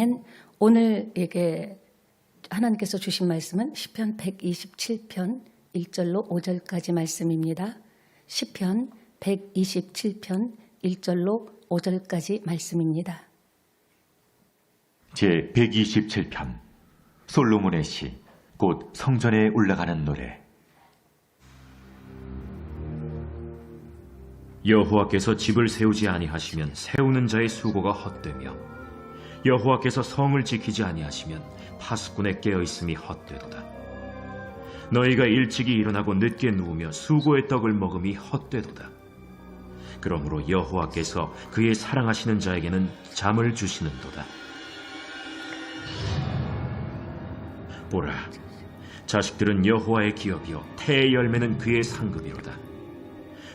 아멘. 오늘 하나님께서 주신 말씀은 시편 127편 1절로 5절까지 말씀입니다. 시편 127편 1절로 5절까지 말씀입니다. 제 127편 솔로몬의 시, 곧 성전에 올라가는 노래. 여호와께서 집을 세우지 아니하시면 세우는 자의 수고가 헛되며 여호와께서 성을 지키지 아니하시면 파수꾼의 깨어있음이 헛되도다. 너희가 일찍이 일어나고 늦게 누우며 수고의 떡을 먹음이 헛되도다. 그러므로 여호와께서 그의 사랑하시는 자에게는 잠을 주시는도다. 보라, 자식들은 여호와의 기업이요 태의 열매는 그의 상급이로다.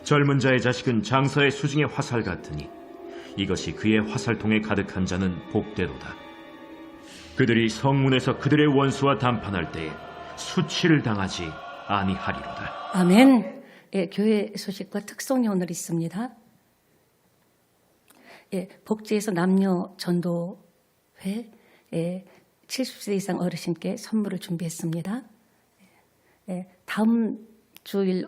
젊은 자의 자식은 장사의 수중의 화살 같으니 이것이 그의 화살통에 가득한 자는 복되도다. 그들이 성문에서 그들의 원수와 담판할 때에 수치를 당하지 아니하리로다. 아멘. 교회 소식과 특송이 오늘 있습니다. 복지에서 남녀 전도회 70세 이상 어르신께 선물을 준비했습니다. 다음 주일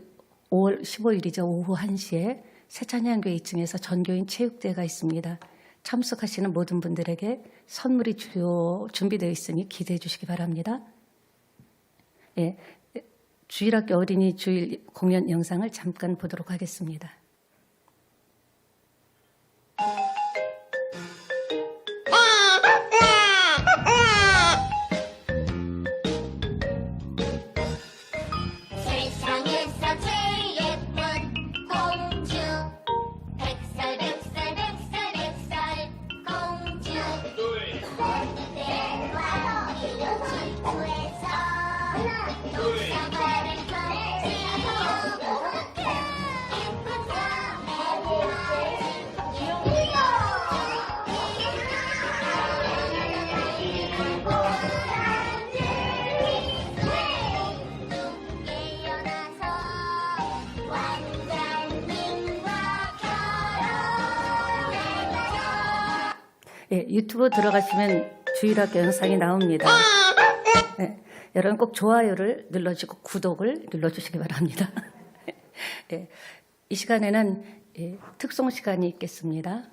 5월 15일이죠. 오후 1시에 세찬양교회 2층에서 전교인 체육대회가 있습니다. 참석하시는 모든 분들에게 선물이 준비되어 있으니 기대해 주시기 바랍니다. 주일학교 어린이 주일 공연 영상을 잠깐 보도록 하겠습니다. 유튜브 들어가시면 주일학교 영상이 나옵니다. 여러분 꼭 좋아요를 눌러주고 구독을 눌러주시기 바랍니다. 이 시간에는 특송 시간이 있겠습니다.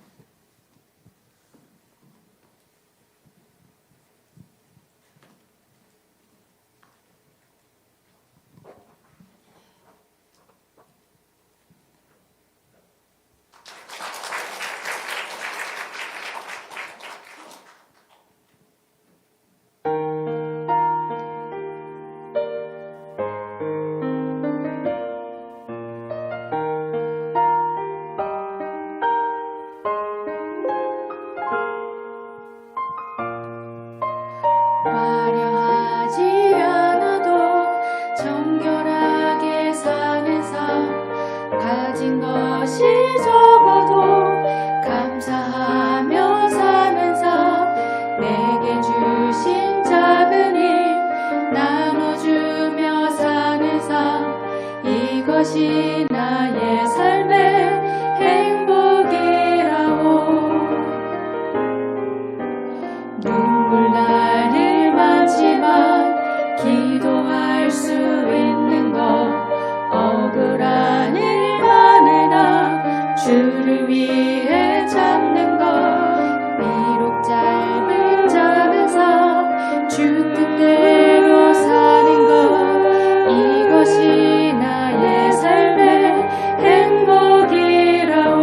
이것이 나의 삶의 행복이라고. 눈물 나를 많지만 기도할 수 있는 것, 억울한 일 많으나 주를 위해 잡는 것, 비록 짧은 작은 삶 주 뜻대로 사는 것, 이것이 나의 삶의 행복이라고.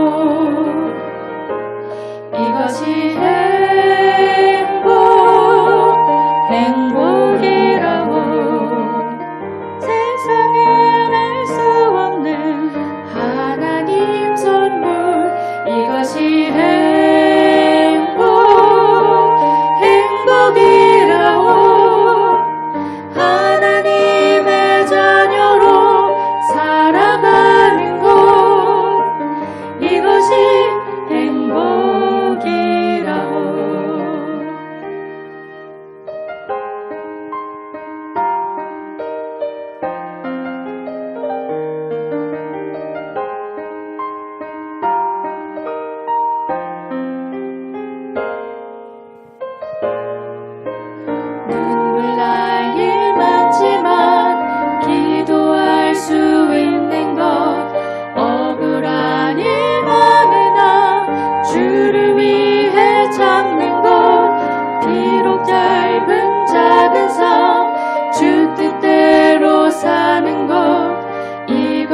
이것이 행복이라고. 세상엔 알 수 없는 하나님 선물, 이것이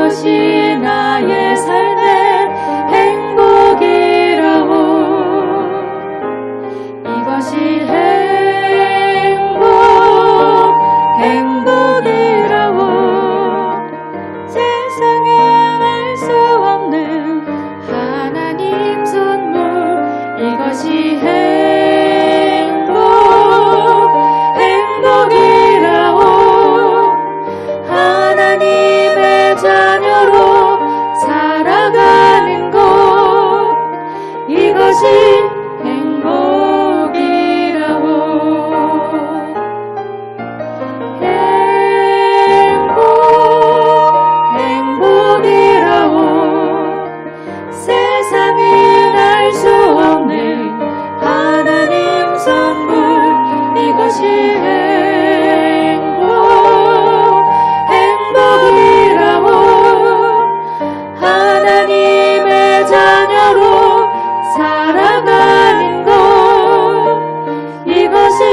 이것이 나의 삶의 행복이라오. 이것이 행복이라오. 세상에 알 수 없는 하나님 선물. 이것이 행복이라오. 하나님의 자녀로 살아가는 것. 이것이 행복이라오. 세상에 알 수 없는 하나님 선물. 이것이 행복이라오. 하나님의 자녀로 살아가는 것. 이것이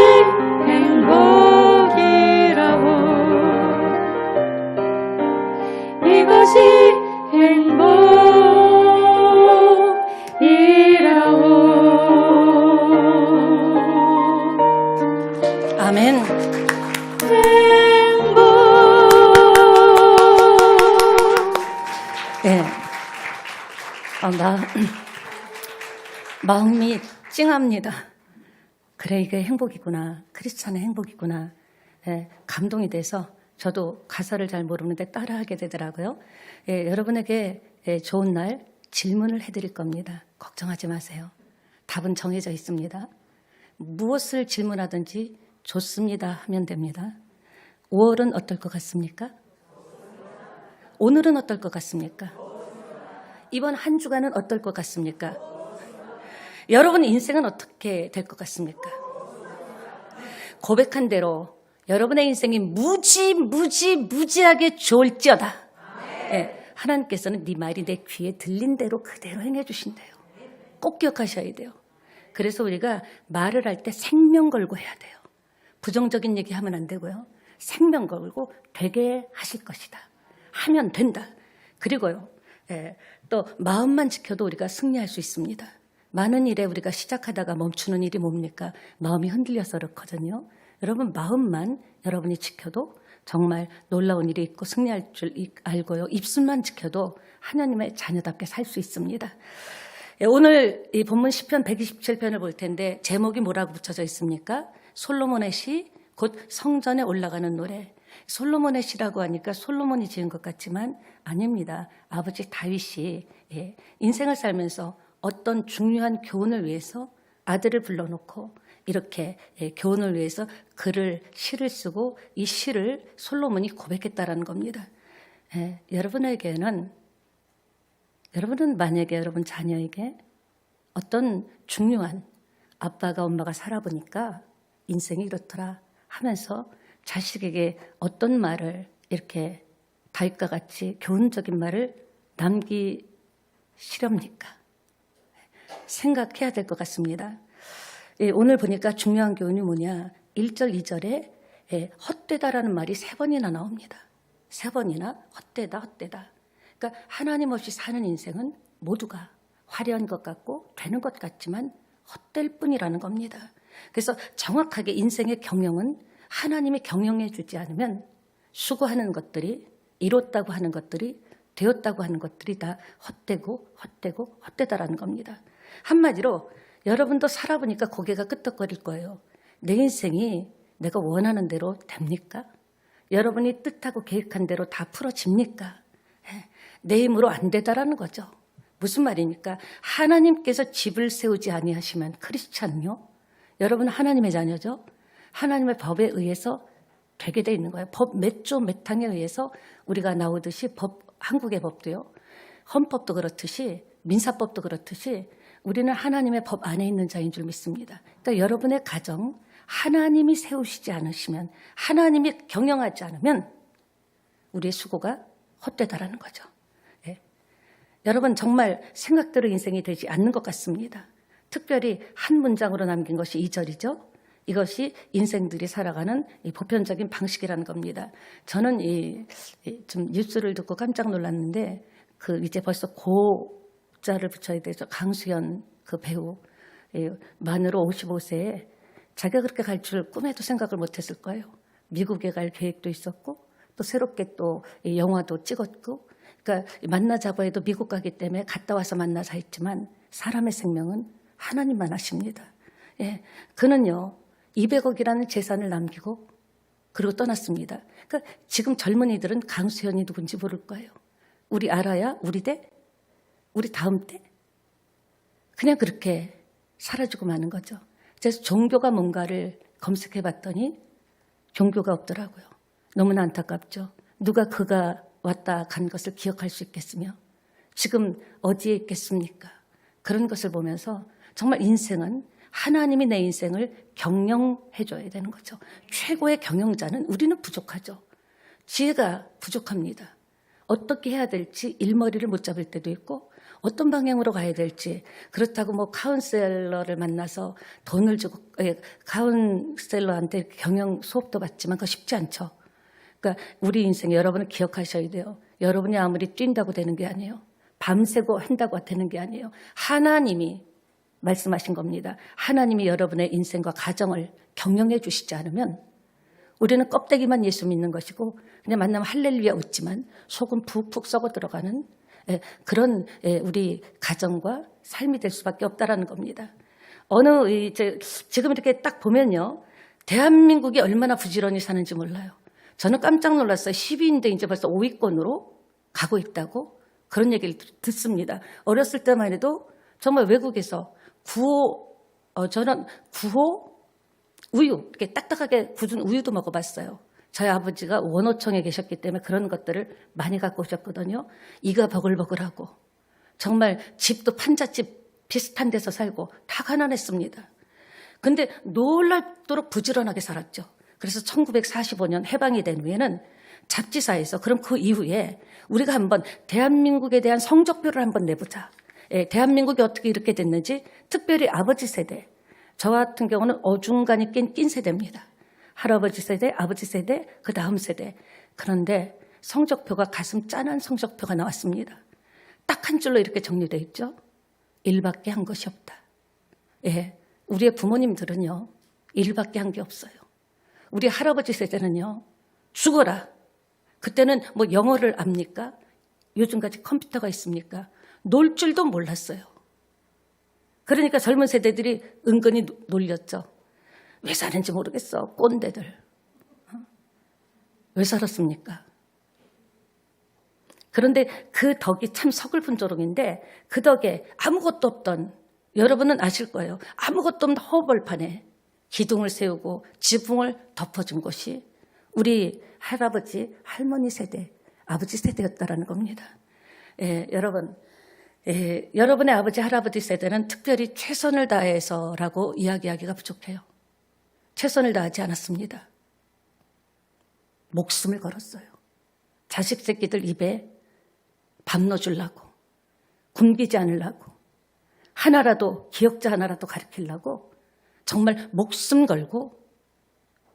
행복이라오. 이것이 행복이라오. 아멘. 행복. 예. 마음이 찡합니다. 그래, 이게 행복이구나. 크리스찬의 행복이구나. 예, 감동이 돼서 저도 가사를 잘 모르는데 따라하게 되더라고요. 예, 여러분에게 좋은 날 질문을 해드릴 겁니다. 걱정하지 마세요. 답은 정해져 있습니다. 무엇을 질문하든지 좋습니다 하면 됩니다. 5월은 어떨 것 같습니까? 오늘은 어떨 것 같습니까? 이번 한 주간은 어떨 것 같습니까? 여러분 인생은 어떻게 될 것 같습니까? 고백한 대로 여러분의 인생이 무지하게 좋을지어다. 예, 하나님께서는 네 말이 내 귀에 들린 대로 그대로 행해 주신대요. 꼭 기억하셔야 돼요. 그래서 우리가 말을 할 때 생명 걸고 해야 돼요. 부정적인 얘기하면 안 되고요. 생명 걸고 되게 하실 것이다. 하면 된다. 그리고요. 또 마음만 지켜도 우리가 승리할 수 있습니다. 많은 일에 우리가 시작하다가 멈추는 일이 뭡니까? 마음이 흔들려서 그렇거든요. 여러분 마음만 여러분이 지켜도 정말 놀라운 일이 있고 승리할 줄 알고요. 입술만 지켜도 하나님의 자녀답게 살 수 있습니다. 오늘 이 본문 시편 127편을 볼 텐데 제목이 뭐라고 붙여져 있습니까? 솔로몬의 시, 곧 성전에 올라가는 노래. 솔로몬의 시라고 하니까 솔로몬이 지은 것 같지만 아닙니다. 아버지 다윗이 인생을 살면서 어떤 중요한 교훈을 위해서 아들을 불러놓고 이렇게 교훈을 위해서 시를 쓰고 이 시를 솔로몬이 고백했다라는 겁니다. 여러분은 만약에 여러분 자녀에게 어떤 중요한 아빠가 엄마가 살아보니까 인생이 이렇더라 하면서 자식에게 어떤 말을 이렇게 다윗과 같이 교훈적인 말을 남기시렵니까? 생각해야 될 것 같습니다. 오늘 보니까 중요한 교훈이 뭐냐? 1절, 2절에 헛되다라는 말이 3번이나 나옵니다. 3번이나 헛되다. 그러니까 하나님 없이 사는 인생은 모두가 화려한 것 같고 되는 것 같지만 헛될 뿐이라는 겁니다. 그래서 정확하게 인생의 경영은 하나님이 경영해 주지 않으면 수고하는 것들이 이뤘다고 하는 것들이 되었다고 하는 것들이 다 헛되다라는 겁니다. 한마디로 여러분도 살아보니까 고개가 끄덕거릴 거예요. 내 인생이 내가 원하는 대로 됩니까? 여러분이 뜻하고 계획한 대로 다 풀어집니까? 내 힘으로 안 되다라는 거죠. 무슨 말입니까? 하나님께서 집을 세우지 아니하시면 크리스찬은요. 여러분 하나님의 자녀죠. 하나님의 법에 의해서 되게 돼 있는 거예요. 법 몇 조 몇 항에 의해서 우리가 나오듯이 한국의 법도요. 헌법도 그렇듯이 민사법도 그렇듯이 우리는 하나님의 법 안에 있는 자인 줄 믿습니다. 그러니까 여러분의 가정 하나님이 세우시지 않으시면 하나님이 경영하지 않으면 우리의 수고가 헛되다라는 거죠. 여러분 정말 생각대로 인생이 되지 않는 것 같습니다. 특별히 한 문장으로 남긴 것이 2절이죠. 이것이 인생들이 살아가는 이 보편적인 방식이라는 겁니다. 저는 좀 뉴스를 듣고 깜짝 놀랐는데 이제 벌써 고자를 붙여야 되죠. 강수연 그 배우 만으로 55세에 자기가 그렇게 갈 줄 꿈에도 생각을 못했을 거예요. 미국에 갈 계획도 있었고 또 새롭게 또 영화도 찍었고 그러니까 만나자고 해도 미국 가기 때문에 갔다 와서 만나자 했지만 사람의 생명은 하나님만 아십니다. 예, 그는요 200억이라는 재산을 남기고 그리고 떠났습니다. 그러니까 지금 젊은이들은 강수현이 누군지 모를 거예요. 우리 알아야 우리 대? 우리 다음 때? 그냥 그렇게 사라지고 마는 거죠. 그래서 종교가 뭔가를 검색해 봤더니 종교가 없더라고요. 너무나 안타깝죠. 누가 그가 왔다 간 것을 기억할 수 있겠으며 지금 어디에 있겠습니까? 그런 것을 보면서 정말 인생은 하나님이 내 인생을 경영해 줘야 되는 거죠. 최고의 경영자는 우리는 부족하죠. 지혜가 부족합니다. 어떻게 해야 될지 일머리를 못 잡을 때도 있고 어떤 방향으로 가야 될지 그렇다고 뭐 카운셀러를 만나서 돈을 주고 카운셀러한테 경영 수업도 받지만 그거 쉽지 않죠. 그러니까 우리 인생 여러분은 기억하셔야 돼요. 여러분이 아무리 뛴다고 되는 게 아니에요. 밤새고 한다고 되는 게 아니에요. 하나님이 말씀하신 겁니다. 하나님이 여러분의 인생과 가정을 경영해 주시지 않으면 우리는 껍데기만 예수 믿는 것이고 그냥 만나면 할렐루야 웃지만 속은 푹푹 썩어 들어가는 그런 우리 가정과 삶이 될 수밖에 없다라는 겁니다. 지금 이렇게 딱 보면요. 대한민국이 얼마나 부지런히 사는지 몰라요. 저는 깜짝 놀랐어요. 10위인데 이제 벌써 5위권으로 가고 있다고 그런 얘기를 듣습니다. 어렸을 때만 해도 정말 외국에서 저는 구호 우유 이렇게 딱딱하게 굳은 우유도 먹어봤어요. 저희 아버지가 원호청에 계셨기 때문에 그런 것들을 많이 갖고 오셨거든요. 이가 버글버글하고 정말 집도 판잣집 비슷한 데서 살고 다 가난했습니다. 근데 놀랍도록 부지런하게 살았죠. 그래서 1945년 해방이 된 후에는 잡지사에서 그럼 그 이후에 우리가 한번 대한민국에 대한 성적표를 한번 내보자. 대한민국이 어떻게 이렇게 됐는지 특별히 아버지 세대 저 같은 경우는 어중간히 낀 세대입니다. 할아버지 세대, 아버지 세대, 그 다음 세대. 그런데 성적표가 가슴 짠한 성적표가 나왔습니다. 딱 한 줄로 이렇게 정리되어 있죠. 일밖에 한 것이 없다. 예, 우리의 부모님들은요. 일밖에 한 게 없어요. 우리 할아버지 세대는요. 죽어라. 그때는 뭐 영어를 압니까? 요즘같이 컴퓨터가 있습니까? 놀 줄도 몰랐어요. 그러니까 젊은 세대들이 은근히 놀렸죠. 왜 사는지 모르겠어. 꼰대들. 왜 살았습니까? 그런데 그 덕이 참 서글픈 조롱인데 그 덕에 아무것도 없던 여러분은 아실 거예요. 아무것도 없는 허벌판에 기둥을 세우고 지붕을 덮어준 것이 우리 할아버지, 할머니 세대, 아버지 세대였다라는 겁니다. 여러분, 여러분의 아버지, 할아버지 세대는 특별히 최선을 다해서라고 이야기하기가 부족해요. 최선을 다하지 않았습니다. 목숨을 걸었어요. 자식 새끼들 입에 밥 넣어주려고, 굶기지 않으려고, 하나라도, 기억자 하나라도 가르치려고 정말 목숨 걸고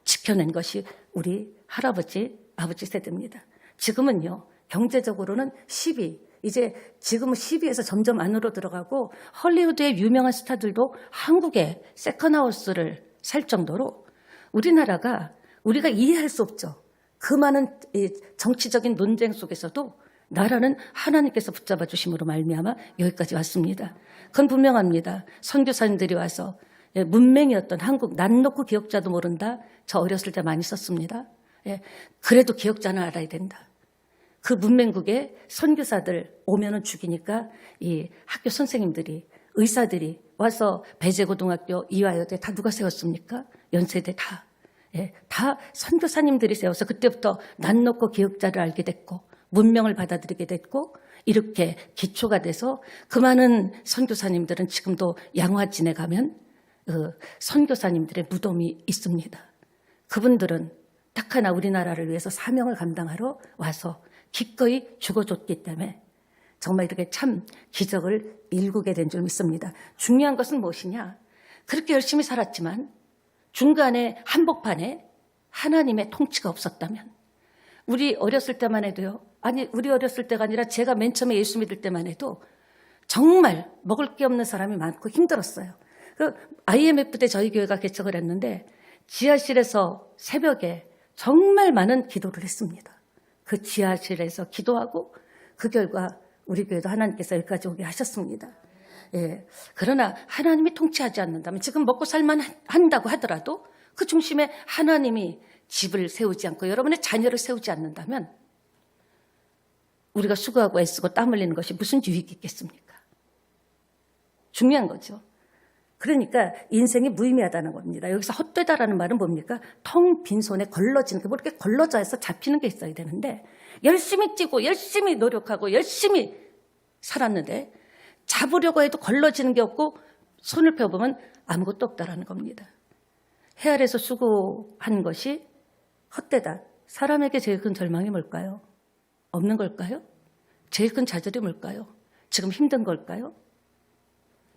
지켜낸 것이 우리 할아버지, 아버지 세대입니다. 지금은요, 경제적으로는 10위, 이제 지금은 10위에서 점점 안으로 들어가고 헐리우드의 유명한 스타들도 한국에 세컨하우스를 살 정도로 우리나라가 우리가 이해할 수 없죠. 그 많은 정치적인 논쟁 속에서도 나라는 하나님께서 붙잡아 주심으로 말미암아 여기까지 왔습니다. 그건 분명합니다. 선교사님들이 와서 문맹이었던 한국 난 놓고 기억자도 모른다. 저 어렸을 때 많이 썼습니다. 그래도 기억자는 알아야 된다. 그 문맹국에 선교사들 오면은 죽이니까 이 학교 선생님들이 의사들이 와서 배재고등학교, 이화여대 다 누가 세웠습니까? 연세대 다. 다 선교사님들이 세워서 그때부터 난 놓고 기억자를 알게 됐고 문명을 받아들이게 됐고 이렇게 기초가 돼서 그 많은 선교사님들은 지금도 양화진에 가면 선교사님들의 무덤이 있습니다. 그분들은 딱 하나 우리나라를 위해서 사명을 감당하러 와서 기꺼이 죽어줬기 때문에 정말 이렇게 참 기적을 일구게 된 줄 믿습니다. 중요한 것은 무엇이냐? 그렇게 열심히 살았지만 중간에 한복판에 하나님의 통치가 없었다면, 우리 어렸을 때만 해도요, 아니 우리 어렸을 때가 아니라 제가 맨 처음에 예수 믿을 때만 해도 정말 먹을 게 없는 사람이 많고 힘들었어요. 그 IMF 때 저희 교회가 개척을 했는데 지하실에서 새벽에 정말 많은 기도를 했습니다. 그 지하실에서 기도하고 그 결과 우리 교회도 하나님께서 여기까지 오게 하셨습니다. 예. 그러나 하나님이 통치하지 않는다면, 지금 먹고 살만 한다고 하더라도 그 중심에 하나님이 집을 세우지 않고 여러분의 자녀를 세우지 않는다면 우리가 수고하고 애쓰고 땀 흘리는 것이 무슨 유익이 있겠습니까? 중요한 거죠. 그러니까 인생이 무의미하다는 겁니다. 여기서 헛되다라는 말은 뭡니까? 텅 빈 손에 걸러지는 게, 뭐 이렇게 걸러져서 잡히는 게 있어야 되는데, 열심히 뛰고 열심히 노력하고 열심히 살았는데 잡으려고 해도 걸러지는 게 없고 손을 펴보면 아무것도 없다라는 겁니다. 해 아래서 수고한 것이 헛되다. 사람에게 제일 큰 절망이 뭘까요? 없는 걸까요? 제일 큰 좌절이 뭘까요? 지금 힘든 걸까요?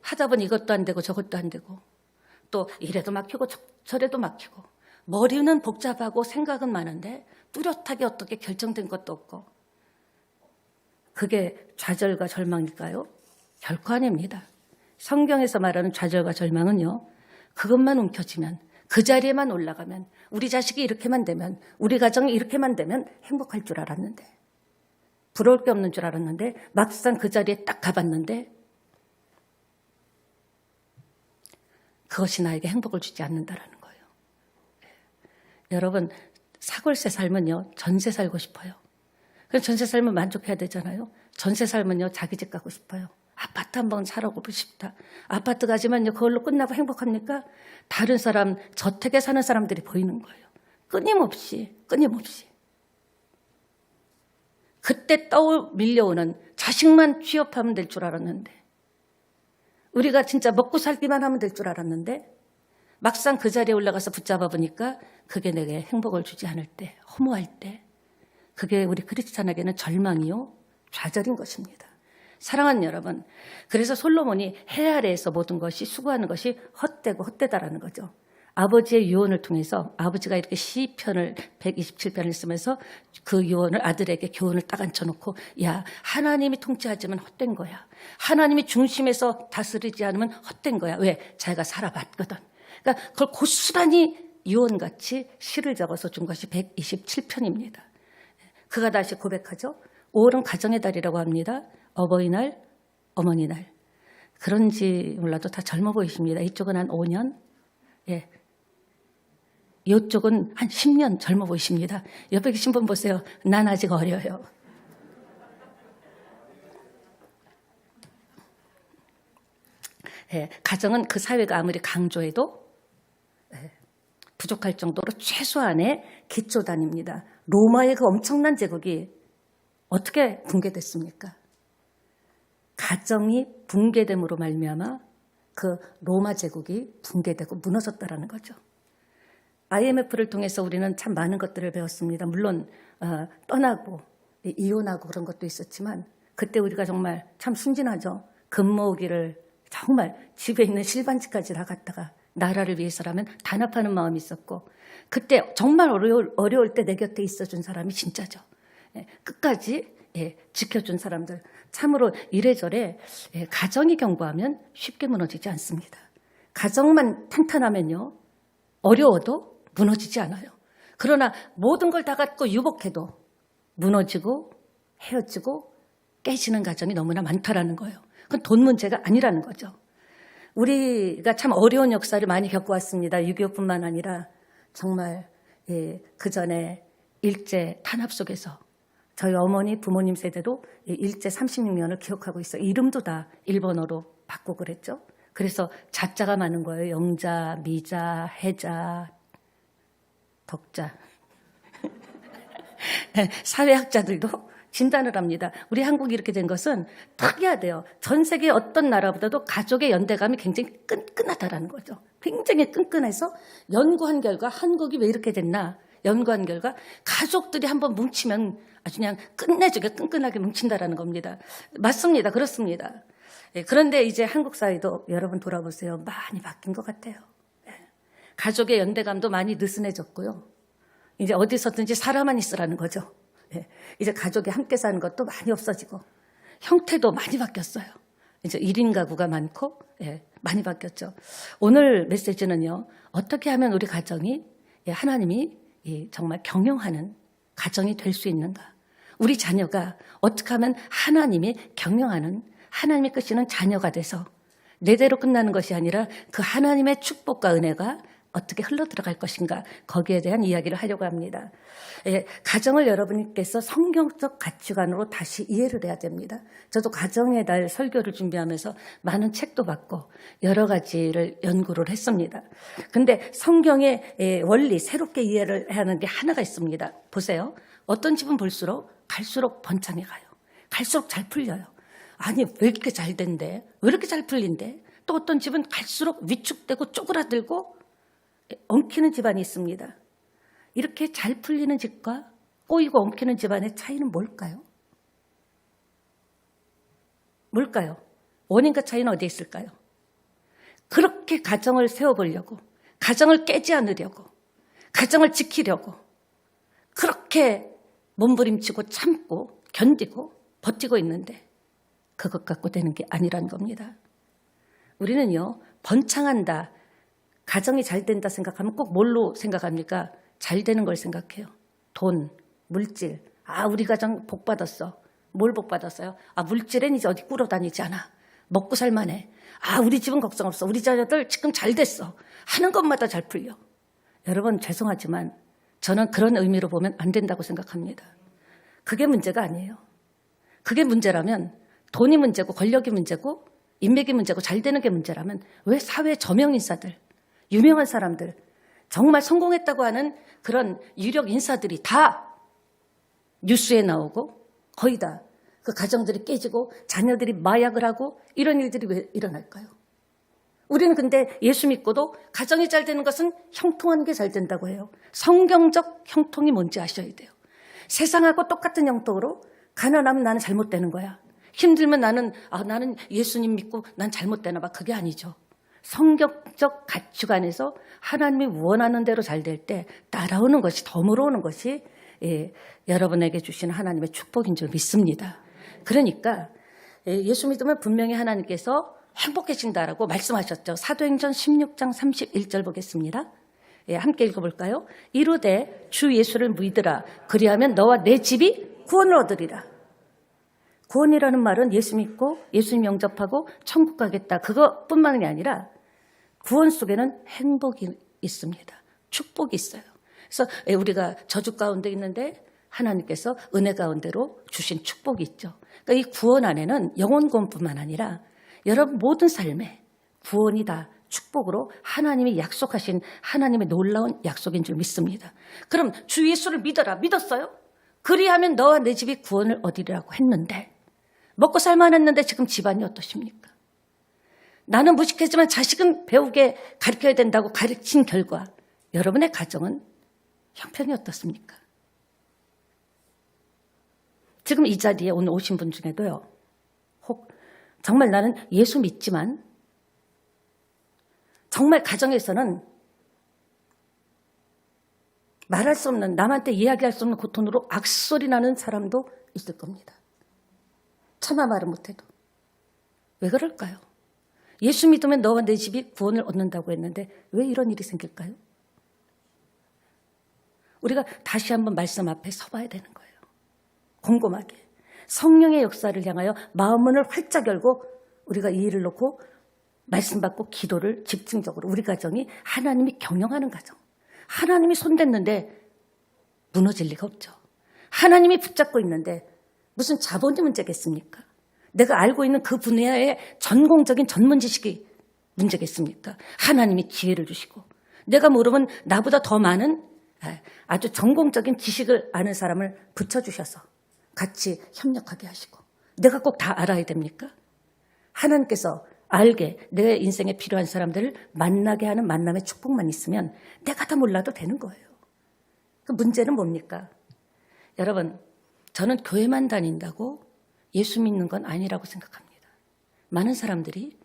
하다 보니 이것도 안 되고 저것도 안 되고, 또 이래도 막히고 저래도 막히고, 머리는 복잡하고 생각은 많은데 뚜렷하게 어떻게 결정된 것도 없고, 그게 좌절과 절망일까요? 결코 아닙니다. 성경에서 말하는 좌절과 절망은요, 그것만 움켜쥐면, 그 자리에만 올라가면, 우리 자식이 이렇게만 되면, 우리 가정이 이렇게만 되면 행복할 줄 알았는데, 부러울 게 없는 줄 알았는데, 막상 그 자리에 딱 가봤는데 그것이 나에게 행복을 주지 않는다라는 거예요. 여러분, 사골세 살면요, 전세 살고 싶어요. 그래서 전세 살면 만족해야 되잖아요. 전세 살면요, 자기 집 가고 싶어요. 아파트 한번 살아보고 싶다. 아파트 가지만요, 그걸로 끝나고 행복합니까? 다른 사람, 저택에 사는 사람들이 보이는 거예요. 끊임없이. 그때 밀려오는 자식만 취업하면 될 줄 알았는데, 우리가 진짜 먹고 살기만 하면 될 줄 알았는데, 막상 그 자리에 올라가서 붙잡아 보니까 그게 내게 행복을 주지 않을 때, 허무할 때, 그게 우리 크리스찬에게는 절망이요, 좌절인 것입니다. 사랑하는 여러분, 그래서 솔로몬이 해 아래에서 모든 것이, 수고하는 것이 헛되고 헛되다라는 거죠. 아버지의 유언을 통해서, 아버지가 이렇게 시편을 127편을 쓰면서 그 유언을 아들에게 교훈을 딱 앉혀놓고, 야, 하나님이 통치하지만 헛된 거야. 하나님이 중심에서 다스리지 않으면 헛된 거야. 왜? 자기가 살아봤거든. 그러니까 그걸 고스란히 유언같이 시를 적어서 준 것이 127편입니다. 그가 다시 고백하죠. 5월은 가정의 달이라고 합니다. 어버이날, 어머니날. 그런지 몰라도 다 젊어 보이십니다. 이쪽은 한 5년, 예. 이쪽은 한 10년 젊어 보이십니다. 옆에 계신 분 보세요. 난 아직 어려요. 예, 가정은 그 사회가 아무리 강조해도 부족할 정도로 최소한의 기초단입니다. 로마의 그 엄청난 제국이 어떻게 붕괴됐습니까? 가정이 붕괴됨으로 말미암아 그 로마 제국이 붕괴되고 무너졌다라는 거죠. IMF를 통해서 우리는 참 많은 것들을 배웠습니다. 물론 떠나고 이혼하고 그런 것도 있었지만, 그때 우리가 정말 참 순진하죠. 금 모으기를 정말 집에 있는 실반지까지 다 갖다가 나라를 위해서라면 단합하는 마음이 있었고, 그때 정말 어려울 때 내 곁에 있어준 사람이 진짜죠. 끝까지 지켜준 사람들. 참으로 이래저래 가정이 견고하면 쉽게 무너지지 않습니다. 가정만 탄탄하면요, 어려워도 무너지지 않아요. 그러나 모든 걸 다 갖고 유복해도 무너지고 헤어지고 깨지는 가정이 너무나 많다라는 거예요. 그건 돈 문제가 아니라는 거죠. 우리가 참 어려운 역사를 많이 겪어왔습니다. 6.25뿐만 아니라 정말 그 전에 일제 탄압 속에서 저희 어머니 부모님 세대도 일제 36년을 기억하고 있어요. 이름도 다 일본어로 바꾸고 그랬죠. 그래서 자자가 많은 거예요. 영자, 미자, 해자, 덕자. 사회학자들도 진단을 합니다. 우리 한국이 이렇게 된 것은 특이하대요. 전 세계 어떤 나라보다도 가족의 연대감이 굉장히 끈끈하다라는 거죠. 굉장히 끈끈해서 연구한 결과 한국이 왜 이렇게 됐나? 연구한 결과 가족들이 한번 뭉치면 아주 그냥 끝내주게 끈끈하게 뭉친다라는 겁니다. 맞습니다. 그렇습니다. 그런데 이제 한국 사회도 여러분 돌아보세요. 많이 바뀐 것 같아요. 가족의 연대감도 많이 느슨해졌고요. 이제 어디서든지 살아만 있으라는 거죠. 예. 이제 가족이 함께 사는 것도 많이 없어지고 형태도 많이 바뀌었어요. 이제 1인 가구가 많고 많이 바뀌었죠. 오늘 메시지는요. 어떻게 하면 우리 가정이 하나님이 정말 경영하는 가정이 될 수 있는가. 우리 자녀가 어떻게 하면 하나님이 경영하는 하나님이 끄시는 자녀가 돼서 내대로 끝나는 것이 아니라 그 하나님의 축복과 은혜가 어떻게 흘러들어갈 것인가 거기에 대한 이야기를 하려고 합니다. 가정을 여러분께서 성경적 가치관으로 다시 이해를 해야 됩니다. 저도 가정의 날 설교를 준비하면서 많은 책도 받고 여러 가지를 연구를 했습니다. 근데 성경의 원리 새롭게 이해를 해야 하는 게 하나가 있습니다. 보세요. 어떤 집은 볼수록 갈수록 번창해 가요. 갈수록 잘 풀려요. 아니 왜 이렇게 잘 된대? 왜 이렇게 잘 풀린대? 또 어떤 집은 갈수록 위축되고 쪼그라들고 엉키는 집안이 있습니다. 이렇게 잘 풀리는 집과 꼬이고 엉키는 집안의 차이는 뭘까요? 뭘까요? 원인과 차이는 어디에 있을까요? 그렇게 가정을 세워보려고, 가정을 깨지 않으려고, 가정을 지키려고 그렇게 몸부림치고 참고 견디고 버티고 있는데 그것 갖고 되는 게 아니란 겁니다. 우리는요, 번창한다, 가정이 잘 된다 생각하면 꼭 뭘로 생각합니까? 잘 되는 걸 생각해요. 돈, 물질. 아, 우리 가정 복 받았어. 뭘 복 받았어요? 아, 물질엔 이제 어디 꾸러 다니지 않아. 먹고 살만해. 아, 우리 집은 걱정 없어. 우리 자녀들 지금 잘 됐어. 하는 것마다 잘 풀려. 여러분 죄송하지만 저는 그런 의미로 보면 안 된다고 생각합니다. 그게 문제가 아니에요. 그게 문제라면 돈이 문제고 권력이 문제고 인맥이 문제고 잘 되는 게 문제라면 왜 사회 저명 인사들, 유명한 사람들, 정말 성공했다고 하는 그런 유력 인사들이 다 뉴스에 나오고 거의 다 그 가정들이 깨지고 자녀들이 마약을 하고 이런 일들이 왜 일어날까요? 우리는 근데 예수 믿고도 가정이 잘 되는 것은 형통하는 게 잘 된다고 해요. 성경적 형통이 뭔지 아셔야 돼요. 세상하고 똑같은 형통으로 가난하면 나는 잘못되는 거야. 힘들면 나는 예수님 믿고 난 잘못되나 봐. 그게 아니죠. 성경적 가치관에서 하나님이 원하는 대로 잘 될 때 따라오는 것이 덤으로 오는 것이 여러분에게 주시는 하나님의 축복인 줄 믿습니다. 그러니까 예수 믿으면 분명히 하나님께서 행복해진다라고 말씀하셨죠. 사도행전 16장 31절 보겠습니다. 함께 읽어볼까요? 이르되 주 예수를 믿으라. 그리하면 너와 내 집이 구원을 얻으리라. 구원이라는 말은 예수 믿고 예수님 영접하고 천국 가겠다. 그것뿐만이 아니라 구원 속에는 행복이 있습니다. 축복이 있어요. 그래서 우리가 저주 가운데 있는데 하나님께서 은혜 가운데로 주신 축복이 있죠. 그러니까 이 구원 안에는 영혼 구원뿐만 아니라 여러분 모든 삶에 구원이 다 축복으로 하나님이 약속하신 하나님의 놀라운 약속인 줄 믿습니다. 그럼 주 예수를 믿어라. 믿었어요? 그리하면 너와 내 집이 구원을 얻으리라고 했는데 먹고 살만했는데 지금 집안이 어떠십니까? 나는 무식했지만 자식은 배우게 가르쳐야 된다고 가르친 결과 여러분의 가정은 형편이 어떻습니까? 지금 이 자리에 오늘 오신 분 중에도요. 혹 정말 나는 예수 믿지만 정말 가정에서는 말할 수 없는 남한테 이야기할 수 없는 고통으로 악소리 나는 사람도 있을 겁니다. 차마 말을 못해도. 왜 그럴까요? 예수 믿으면 너와 내 집이 구원을 얻는다고 했는데 왜 이런 일이 생길까요? 우리가 다시 한번 말씀 앞에 서봐야 되는 거예요. 곰곰하게. 성령의 역사를 향하여 마음문을 활짝 열고 우리가 이 일을 놓고 말씀 받고 기도를 집중적으로 우리 가정이 하나님이 경영하는 가정. 하나님이 손댔는데 무너질 리가 없죠. 하나님이 붙잡고 있는데 무슨 자본이 문제겠습니까? 내가 알고 있는 그 분야의 전공적인 전문 지식이 문제겠습니까? 하나님이 기회를 주시고 내가 모르면 나보다 더 많은 아주 전공적인 지식을 아는 사람을 붙여주셔서 같이 협력하게 하시고 내가 꼭 다 알아야 됩니까? 하나님께서 알게 내 인생에 필요한 사람들을 만나게 하는 만남의 축복만 있으면 내가 다 몰라도 되는 거예요. 그 문제는 뭡니까? 여러분, 저는 교회만 다닌다고 예수 믿는 건 아니라고 생각합니다. 많은 사람들이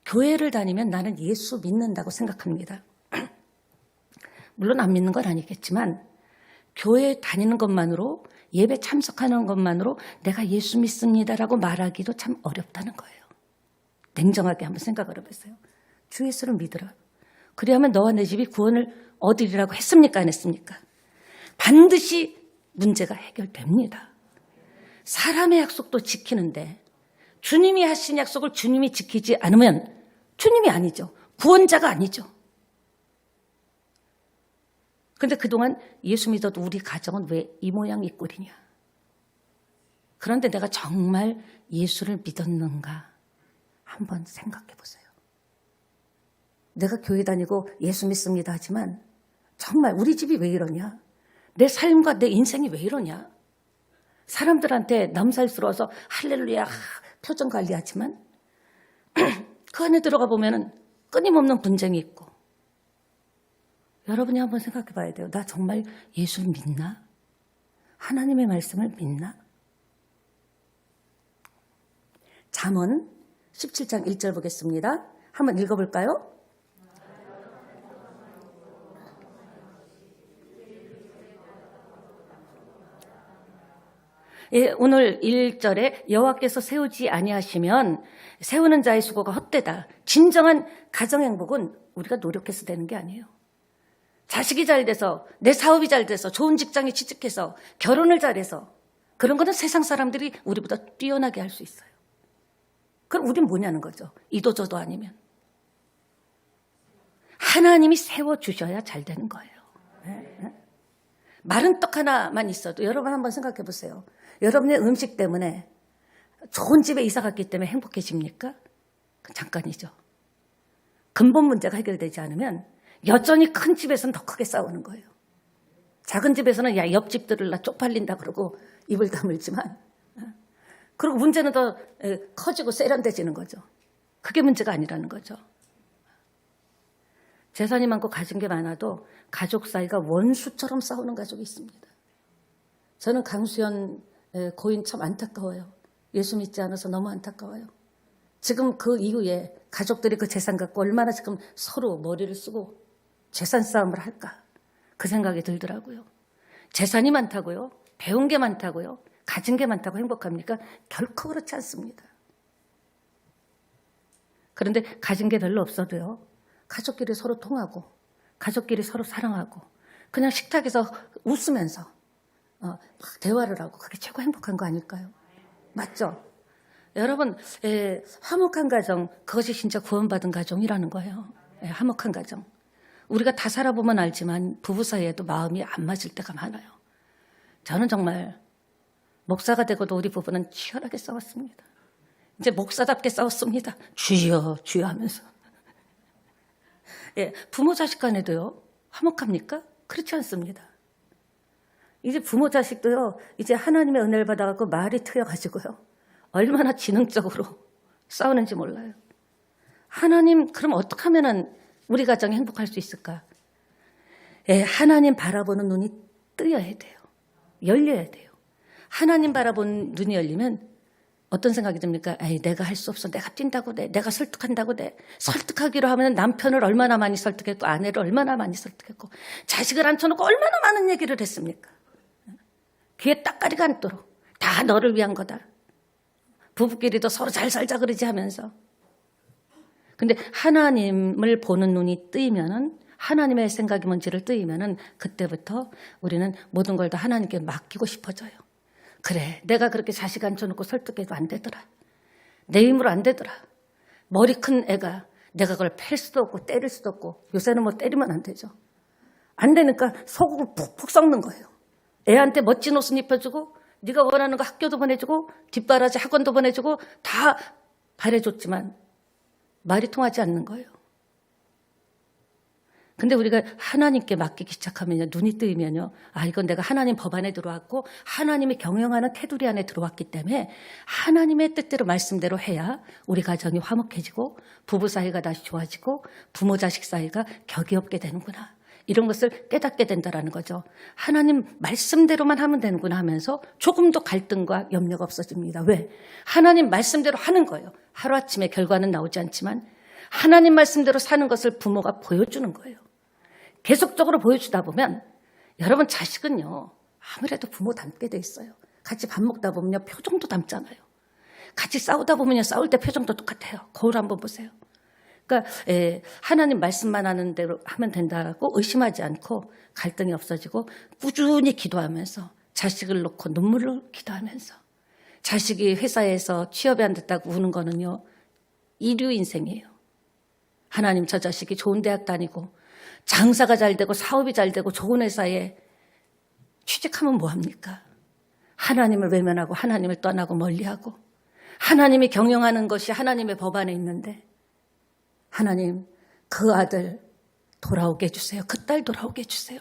교회를 다니면 나는 예수 믿는다고 생각합니다. 물론 안 믿는 건 아니겠지만 교회에 다니는 것만으로 예배 참석하는 것만으로 내가 예수 믿습니다라고 말하기도 참 어렵다는 거예요. 냉정하게 한번 생각을 해보세요. 주 예수를 믿으라. 그리하면 너와 내 집이 구원을 얻으리라고 했습니까? 안 했습니까? 반드시 문제가 해결됩니다. 사람의 약속도 지키는데 주님이 하신 약속을 주님이 지키지 않으면 주님이 아니죠. 구원자가 아니죠. 그런데 그동안 예수 믿어도 우리 가정은 왜 이 모양 이 꼴이냐. 그런데 내가 정말 예수를 믿었는가 한번 생각해 보세요. 내가 교회 다니고 예수 믿습니다 하지만 정말 우리 집이 왜 이러냐. 내 삶과 내 인생이 왜 이러냐. 사람들한테 남살스러워서 할렐루야 표정 관리하지만 그 안에 들어가 보면은 끊임없는 분쟁이 있고. 여러분이 한번 생각해 봐야 돼요. 나 정말 예수를 믿나? 하나님의 말씀을 믿나? 잠언 17장 1절 보겠습니다. 한번 읽어볼까요? 예, 오늘 1절에 여호와께서 세우지 아니하시면 세우는 자의 수고가 헛되다. 진정한 가정 행복은 우리가 노력해서 되는 게 아니에요. 자식이 잘 돼서 내 사업이 잘 돼서 좋은 직장에 취직해서 결혼을 잘해서 그런 거는 세상 사람들이 우리보다 뛰어나게 할 수 있어요. 그럼 우린 뭐냐는 거죠. 이도 저도 아니면. 하나님이 세워주셔야 잘 되는 거예요. 마른 떡 하나만 있어도 여러분 한번 생각해 보세요. 여러분의 음식 때문에 좋은 집에 이사 갔기 때문에 행복해집니까? 그건 잠깐이죠. 근본 문제가 해결되지 않으면 여전히 큰 집에서는 더 크게 싸우는 거예요. 작은 집에서는 야 옆집들을 나 쪽팔린다 그러고 입을 다물지만 그리고 문제는 더 커지고 세련돼지는 거죠. 그게 문제가 아니라는 거죠. 재산이 많고 가진 게 많아도 가족 사이가 원수처럼 싸우는 가족이 있습니다. 저는 강수연 고인 참 안타까워요. 예수 믿지 않아서 너무 안타까워요. 지금 그 이후에 가족들이 그 재산 갖고 얼마나 지금 서로 머리를 쓰고 재산 싸움을 할까 그 생각이 들더라고요. 재산이 많다고요? 배운 게 많다고요? 가진 게 많다고 행복합니까? 결코 그렇지 않습니다. 그런데 가진 게 별로 없어도요. 가족끼리 서로 통하고 가족끼리 서로 사랑하고 그냥 식탁에서 웃으면서 대화를 하고 그게 최고 행복한 거 아닐까요? 맞죠? 여러분 화목한 가정 그것이 진짜 구원받은 가정이라는 거예요. 화목한 가정. 우리가 다 살아보면 알지만 부부 사이에도 마음이 안 맞을 때가 많아요. 저는 정말 목사가 되고도 우리 부부는 치열하게 싸웠습니다. 이제 목사답게 싸웠습니다. 주여 주여 하면서. 부모 자식 간에도요. 화목합니까? 그렇지 않습니다. 이제 부모 자식도요. 이제 하나님의 은혜를 받아갖고 말이 트여가지고요. 얼마나 지능적으로 싸우는지 몰라요. 하나님 그럼 어떻게 하면 우리 가정이 행복할 수 있을까? 하나님 바라보는 눈이 뜨여야 돼요. 열려야 돼요. 하나님 바라보는 눈이 열리면 어떤 생각이 듭니까? 내가 할 수 없어. 내가 뛴다고 돼. 내가 설득한다고 돼. 설득하기로 하면 남편을 얼마나 많이 설득했고 아내를 얼마나 많이 설득했고 자식을 앉혀놓고 얼마나 많은 얘기를 했습니까? 귀에 딱가리가 앉도록 다 너를 위한 거다. 부부끼리도 서로 잘 살자 그러지 하면서. 근데 하나님을 보는 눈이 뜨이면은 하나님의 생각이 뭔지를 뜨이면은 그때부터 우리는 모든 걸 다 하나님께 맡기고 싶어져요. 그래, 내가 그렇게 자식 앉혀놓고 설득해도 안 되더라. 내 힘으로 안 되더라. 머리 큰 애가 내가 그걸 팰 수도 없고 때릴 수도 없고 요새는 뭐 때리면 안 되죠. 안 되니까 속을 푹푹 썩는 거예요. 애한테 멋진 옷은 입혀주고 네가 원하는 거 학교도 보내주고 뒷바라지 학원도 보내주고 다 바래줬지만 말이 통하지 않는 거예요. 근데 우리가 하나님께 맡기기 시작하면요. 눈이 뜨이면요. 이건 내가 하나님 법 안에 들어왔고 하나님이 경영하는 테두리 안에 들어왔기 때문에 하나님의 뜻대로 말씀대로 해야 우리 가정이 화목해지고 부부 사이가 다시 좋아지고 부모 자식 사이가 격이 없게 되는구나. 이런 것을 깨닫게 된다라는 거죠. 하나님 말씀대로만 하면 되는구나 하면서 조금 더 갈등과 염려가 없어집니다. 왜? 하나님 말씀대로 하는 거예요. 하루아침에 결과는 나오지 않지만 하나님 말씀대로 사는 것을 부모가 보여주는 거예요. 계속적으로 보여주다 보면 여러분 자식은요 아무래도 부모 닮게 돼 있어요. 같이 밥 먹다 보면요 표정도 닮잖아요. 같이 싸우다 보면요 싸울 때 표정도 똑같아요. 거울 한번 보세요. 그러니까 하나님 말씀만 하는 대로 하면 된다고 의심하지 않고 갈등이 없어지고 꾸준히 기도하면서 자식을 놓고 눈물을 기도하면서 자식이 회사에서 취업이 안 됐다고 우는 거는요 이류 인생이에요. 하나님 저 자식이 좋은 대학 다니고 장사가 잘 되고 사업이 잘 되고 좋은 회사에 취직하면 뭐합니까? 하나님을 외면하고 하나님을 떠나고 멀리하고 하나님이 경영하는 것이 하나님의 법 안에 있는데 하나님 그 아들 돌아오게 해주세요. 그 딸 돌아오게 해주세요.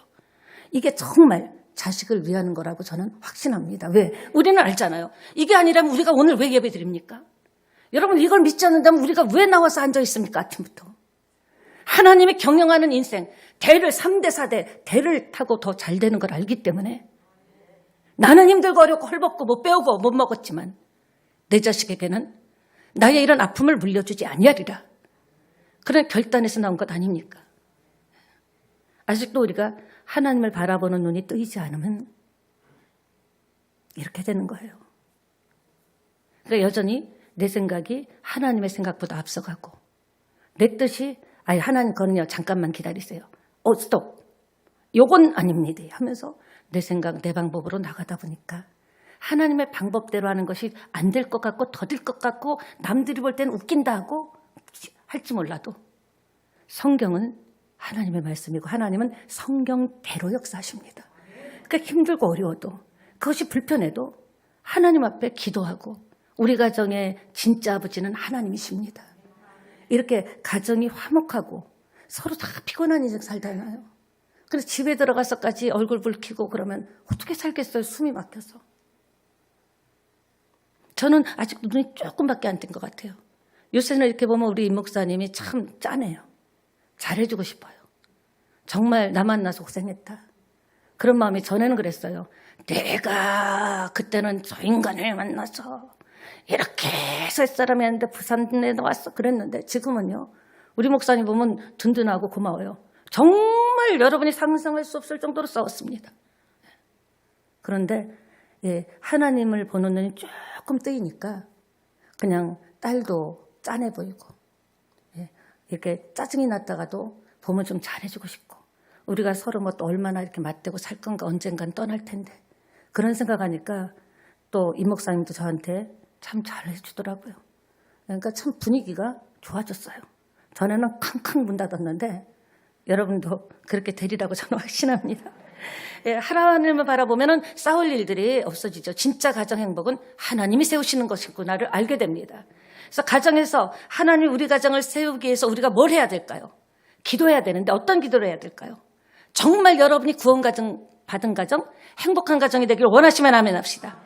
이게 정말 자식을 위하는 거라고 저는 확신합니다. 왜? 우리는 알잖아요. 이게 아니라면 우리가 오늘 왜 예배 드립니까? 여러분 이걸 믿지 않는다면 우리가 왜 나와서 앉아 있습니까? 아침부터. 하나님이 경영하는 인생, 대를 3대, 4대, 대를 타고 더 잘 되는 걸 알기 때문에 나는 힘들고 어렵고 헐벗고 못 배우고 못 먹었지만 내 자식에게는 나의 이런 아픔을 물려주지 아니하리라. 그런 결단에서 나온 것 아닙니까? 아직도 우리가 하나님을 바라보는 눈이 뜨이지 않으면 이렇게 되는 거예요. 그러니까 여전히 내 생각이 하나님의 생각보다 앞서가고 내 뜻이 아니 하나님 거는요 잠깐만 기다리세요. 스톱. 요건 아닙니다 하면서 내 생각 내 방법으로 나가다 보니까 하나님의 방법대로 하는 것이 안 될 것 같고 더딜 것 같고 남들이 볼 때는 웃긴다 하고 할지 몰라도 성경은 하나님의 말씀이고 하나님은 성경대로 역사하십니다. 그러니까 힘들고 어려워도 그것이 불편해도 하나님 앞에 기도하고 우리 가정의 진짜 아버지는 하나님이십니다. 이렇게 가정이 화목하고 서로 다 피곤한 인생 살잖아요. 그래서 집에 들어가서까지 얼굴 붉히고 그러면 어떻게 살겠어요? 숨이 막혀서. 저는 아직 눈이 조금밖에 안 뜬 것 같아요. 요새는 이렇게 보면 우리 임 목사님이 참 짠해요. 잘해주고 싶어요. 정말 나 만나서 고생했다. 그런 마음이 전에는 그랬어요. 내가 그때는 저 인간을 만나서 이렇게 해서 햇사람이었는데 부산에 나왔어 그랬는데 지금은요. 우리 목사님 보면 든든하고 고마워요. 정말 여러분이 상상할 수 없을 정도로 싸웠습니다. 그런데 하나님을 보는 눈이 조금 뜨이니까 그냥 딸도 짠해 보이고 이렇게 짜증이 났다가도 보면 좀 잘해주고 싶고 우리가 서로 뭐 또 얼마나 이렇게 맞대고 살 건가 언젠간 떠날 텐데 그런 생각하니까 또 임 목사님도 저한테 참 잘해주더라고요. 그러니까 참 분위기가 좋아졌어요. 전에는 캉캉 문 닫았는데 여러분도 그렇게 되리라고 저는 확신합니다. 하나님을 바라보면 싸울 일들이 없어지죠. 진짜 가정 행복은 하나님이 세우시는 것이구나를 알게 됩니다. 그래서 가정에서 하나님 우리 가정을 세우기 위해서 우리가 뭘 해야 될까요? 기도해야 되는데 어떤 기도를 해야 될까요? 정말 여러분이 구원 가정 받은 가정, 행복한 가정이 되기를 원하시면 아멘 합시다.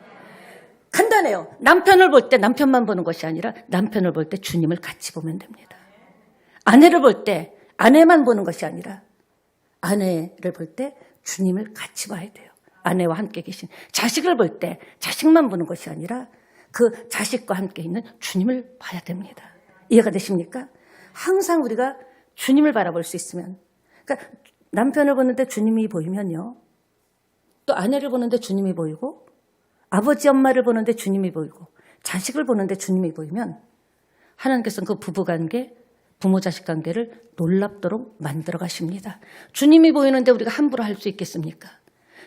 간단해요. 남편을 볼 때 남편만 보는 것이 아니라 남편을 볼 때 주님을 같이 보면 됩니다. 아내를 볼 때 아내만 보는 것이 아니라 아내를 볼 때 주님을 같이 봐야 돼요. 아내와 함께 계신 자식을 볼 때 자식만 보는 것이 아니라 그 자식과 함께 있는 주님을 봐야 됩니다. 이해가 되십니까? 항상 우리가 주님을 바라볼 수 있으면 그러니까 남편을 보는데 주님이 보이면요. 또 아내를 보는데 주님이 보이고 아버지 엄마를 보는데 주님이 보이고 자식을 보는데 주님이 보이면 하나님께서는 그 부부관계 부모 자식 관계를 놀랍도록 만들어 가십니다. 주님이 보이는데 우리가 함부로 할 수 있겠습니까?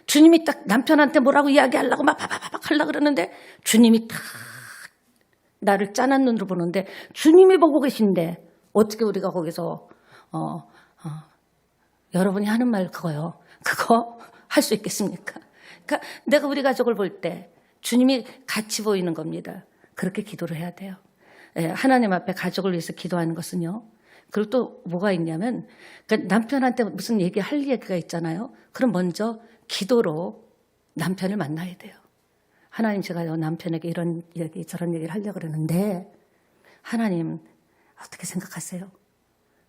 주님이 딱 남편한테 뭐라고 이야기하려고 막 바바바박 하려고 그러는데 주님이 딱 나를 짠한 눈으로 보는데 주님이 보고 계신데 어떻게 우리가 거기서 여러분이 하는 말 그거요. 그거 할 수 있겠습니까? 그러니까 내가 우리 가족을 볼 때 주님이 같이 보이는 겁니다. 그렇게 기도를 해야 돼요. 하나님 앞에 가족을 위해서 기도하는 것은요. 그리고 또 뭐가 있냐면 그러니까 남편한테 무슨 얘기할 얘기가 있잖아요. 그럼 먼저 기도로 남편을 만나야 돼요. 하나님 제가 남편에게 이런 얘기 저런 얘기를 하려고 그러는데 하나님 어떻게 생각하세요?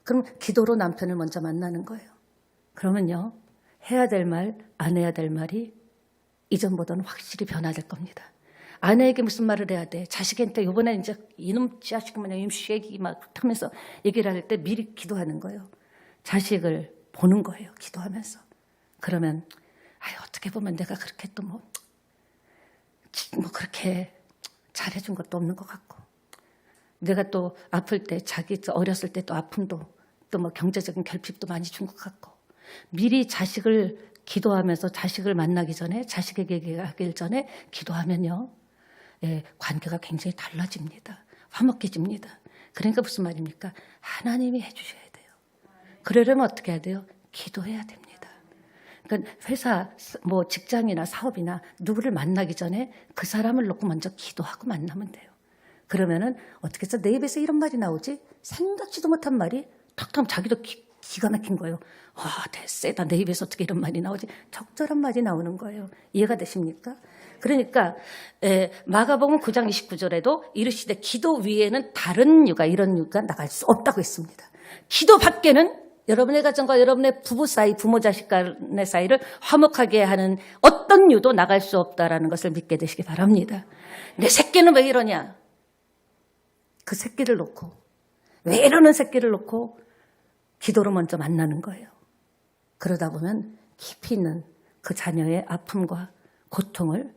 그럼 기도로 남편을 먼저 만나는 거예요. 그러면요. 해야 될 말, 안 해야 될 말이 이전보다는 확실히 변화될 겁니다. 아내에게 무슨 말을 해야 돼? 자식한테 이번에 이제 이놈 자식 뭐냐 임시애기 막 하면서 얘기를 할 때 미리 기도하는 거예요. 자식을 보는 거예요. 기도하면서. 그러면 어떻게 보면 내가 그렇게 또 뭐 그렇게 잘해준 것도 없는 것 같고, 내가 또 아플 때 자기 어렸을 때 또 아픔도 또 뭐 경제적인 결핍도 많이 준 것 같고, 미리 자식을 기도하면서 자식을 만나기 전에, 자식에게 얘기하기 전에 기도하면요, 관계가 굉장히 달라집니다. 화목해집니다. 그러니까 무슨 말입니까? 하나님이 해주셔야 돼요. 그러려면 어떻게 해야 돼요? 기도해야 됩니다. 그러니까 회사, 뭐 직장이나 사업이나 누구를 만나기 전에 그 사람을 놓고 먼저 기도하고 만나면 돼요. 그러면은 어떻게 해서 내 입에서 이런 말이 나오지? 생각지도 못한 말이 탁탁 자기도 기가 막힌 거예요. 와, 대세다. 내 입에서 어떻게 이런 말이 나오지? 적절한 말이 나오는 거예요. 이해가 되십니까? 그러니까 마가복음 9장 29절에도 이르시되 기도 위에는 다른 유가, 이런 유가 나갈 수 없다고 했습니다. 기도 밖에는 여러분의 가정과 여러분의 부부 사이, 부모 자식 간의 사이를 화목하게 하는 어떤 유도 나갈 수 없다라는 것을 믿게 되시기 바랍니다. 내 새끼는 왜 이러냐? 그 새끼를 놓고, 왜 이러는 새끼를 놓고 기도로 먼저 만나는 거예요. 그러다 보면 깊이 있는 그 자녀의 아픔과 고통을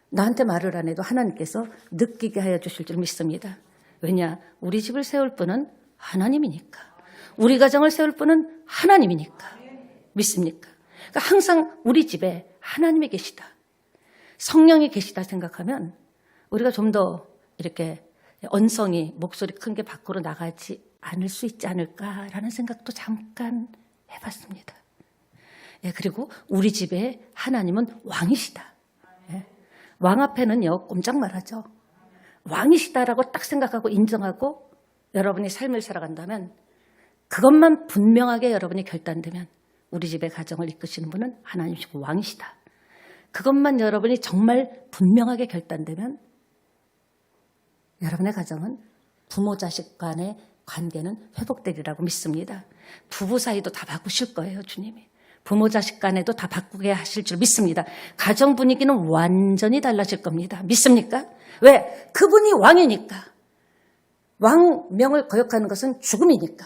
나한테 말을 안 해도 하나님께서 느끼게 하여 주실 줄 믿습니다. 왜냐? 우리 집을 세울 분은 하나님이니까. 우리 가정을 세울 분은 하나님이니까. 믿습니까? 그러니까 항상 우리 집에 하나님이 계시다, 성령이 계시다 생각하면 우리가 좀 더 이렇게 언성이, 목소리 큰 게 밖으로 나가지 않을 수 있지 않을까라는 생각도 잠깐 해봤습니다. 그리고 우리 집에 하나님은 왕이시다. 왕 앞에는요, 꼼짝 말하죠. 왕이시다라고 딱 생각하고 인정하고 여러분이 삶을 살아간다면, 그것만 분명하게 여러분이 결단되면 우리 집의 가정을 이끄시는 분은 하나님이시고 왕이시다. 그것만 여러분이 정말 분명하게 결단되면 여러분의 가정은 부모 자식 간의 관계는 회복되리라고 믿습니다. 부부 사이도 다 바꾸실 거예요, 주님이. 부모 자식 간에도 다 바꾸게 하실 줄 믿습니다. 가정 분위기는 완전히 달라질 겁니다. 믿습니까? 왜? 그분이 왕이니까. 왕명을 거역하는 것은 죽음이니까.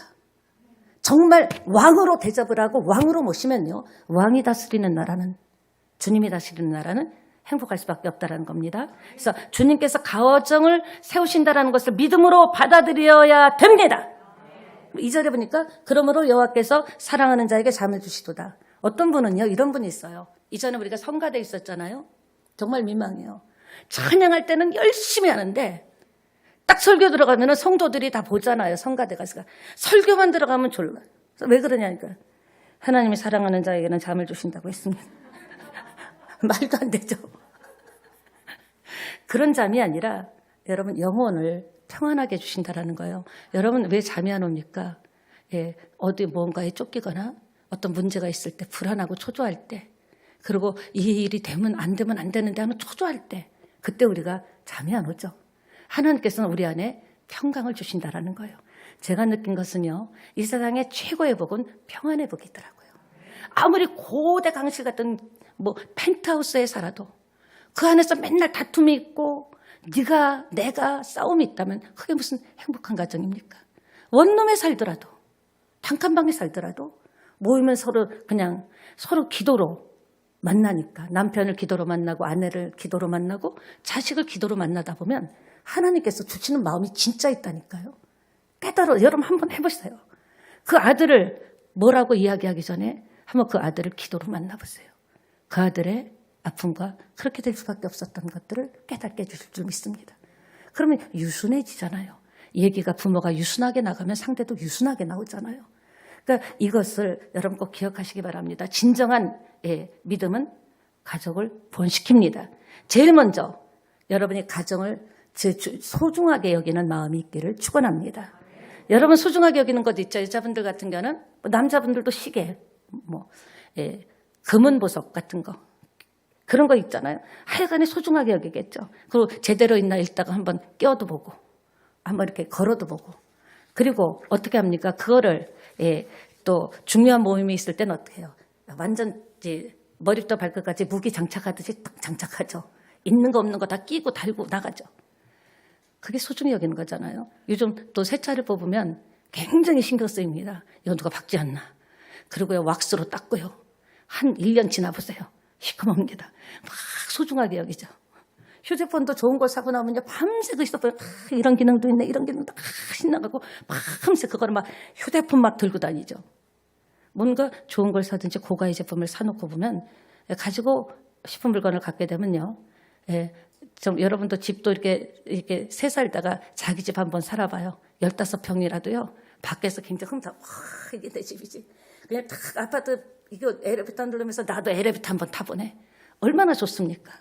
정말 왕으로 대접을 하고 왕으로 모시면요, 왕이 다스리는 나라는, 주님이 다스리는 나라는 행복할 수밖에 없다는 겁니다. 그래서 주님께서 가정을 세우신다는 것을 믿음으로 받아들여야 됩니다. 2절에 보니까 그러므로 여호와께서 사랑하는 자에게 잠을 주시도다. 어떤 분은요, 이런 분이 있어요. 이전에 우리가 성가대 있었잖아요. 정말 민망해요. 찬양할 때는 열심히 하는데 딱 설교 들어가면 성도들이 다 보잖아요. 성가대 가서. 설교만 들어가면 졸라. 왜 그러냐니까. 하나님이 사랑하는 자에게는 잠을 주신다고 했습니다. 말도 안 되죠. 그런 잠이 아니라 여러분 영혼을 평안하게 해주신다는 거예요. 여러분 왜 잠이 안 옵니까? 어디 뭔가에 쫓기거나 어떤 문제가 있을 때, 불안하고 초조할 때, 그리고 이 일이 되면 안 되는데 하면 초조할 때, 그때 우리가 잠이 안 오죠. 하나님께서는 우리 안에 평강을 주신다라는 거예요. 제가 느낀 것은요, 이 세상의 최고의 복은 평안의 복이더라고요. 아무리 고대 강실 같은 뭐 펜트하우스에 살아도 그 안에서 맨날 다툼이 있고 네가 내가 싸움이 있다면 그게 무슨 행복한 가정입니까? 원룸에 살더라도, 단칸방에 살더라도 모이면 서로 기도로 만나니까, 남편을 기도로 만나고 아내를 기도로 만나고 자식을 기도로 만나다 보면 하나님께서 주시는 마음이 진짜 있다니까요. 여러분 한번 해보세요. 그 아들을 뭐라고 이야기하기 전에 한번 그 아들을 기도로 만나보세요. 그 아들의 아픔과 그렇게 될 수밖에 없었던 것들을 깨닫게 해주실 줄 믿습니다. 그러면 유순해지잖아요. 얘기가, 부모가 유순하게 나가면 상대도 유순하게 나오잖아요. 그러니까 이것을 여러분 꼭 기억하시기 바랍니다. 진정한 믿음은 가족을 본시킵니다. 제일 먼저 여러분이 가정을 소중하게 여기는 마음이 있기를 축원합니다. 여러분 소중하게 여기는 것 있죠. 여자분들 같은 경우는, 남자분들도 시계, 금은 보석 같은 거, 그런 거 있잖아요. 하여간에 소중하게 여기겠죠. 그리고 제대로 있나 읽다가 한번 껴도 보고, 한번 이렇게 걸어도 보고. 그리고 어떻게 합니까? 그거를 또 중요한 모임이 있을 때는 어떻게 해요? 완전 머리부터 발끝까지 무기 장착하듯이 딱 장착하죠. 있는 거 없는 거 다 끼고 달고 나가죠. 그게 소중히 여기는 거잖아요. 요즘 또 새 차를 뽑으면 굉장히 신경 쓰입니다. 이거 누가 박지 않나. 그리고요 왁스로 닦고요. 한 1년 지나보세요. 시커멉니다. 막 소중하게 여기죠. 휴대폰도 좋은 걸 사고 나면요 밤새 그 휴대폰 이런 기능도 있네 이런 기능도 신나가고 밤새 그거를 막 휴대폰 막 들고 다니죠. 뭔가 좋은 걸 사든지 고가의 제품을 사놓고 보면 가지고 싶은 물건을 갖게 되면요. 좀 여러분도 집도 이렇게 새 살다가 자기 집 한번 살아봐요. 15평이라도요. 밖에서 굉장히 흥상. 와 이게 내 집이지. 그냥 딱 아파트 이거 엘리베이터 누르면서 나도 엘리베이터 한번 타보네. 얼마나 좋습니까?